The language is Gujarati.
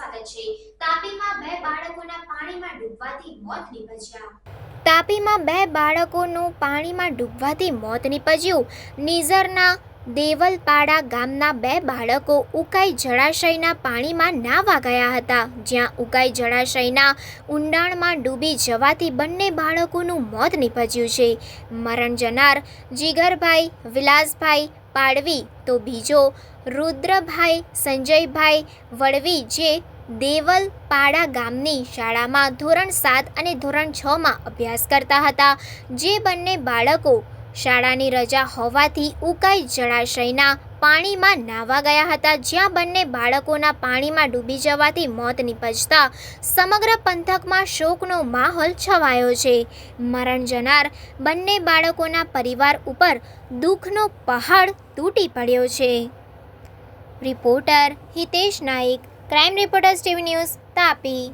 સ્વાગત છે। તાપીમાં બે બાળકોના પાણીમાં ડૂબવાથી મોત નીપજ્યા। તાપીમાં બે બાળકોનું પાણીમાં ડૂબવાથી મોત નીપજ્યું। નિઝરના દેવલપાડા ગામના બે બાળકો ઉકાઈ જળાશયના પાણીમાં નાહવા ગયા હતા, જ્યાં ઉકાઈ જળાશયના ઊંડાણમાં ડૂબી જવાથી બંને બાળકોનું મોત નીપજ્યું છે। મરણ જનાર જીગરભાઈ વિલાસભાઈ પાડવી તો બીજો રુદ્રભાઈ સંજયભાઈ વળવી, જે દેવલપાડા ગામની શાળામાં ધોરણ 7 અને ધોરણ 6માં અભ્યાસ કરતા હતા। જે બંને બાળકો શાળાની રજા હોવાથી ઉકાઈ જળાશયના પાણીમાં નાહવા ગયા હતા, જ્યાં બંને બાળકોના પાણીમાં ડૂબી જવાથી મોત નીપજતા સમગ્ર પંથકમાં શોકનો માહોલ છવાયો છે। મરણ જનાર બંને બાળકોના પરિવાર ઉપર દુઃખનો પહાડ તૂટી પડ્યો છે। Reporter Hitesh Naik, crime reporters TV news, Tapi.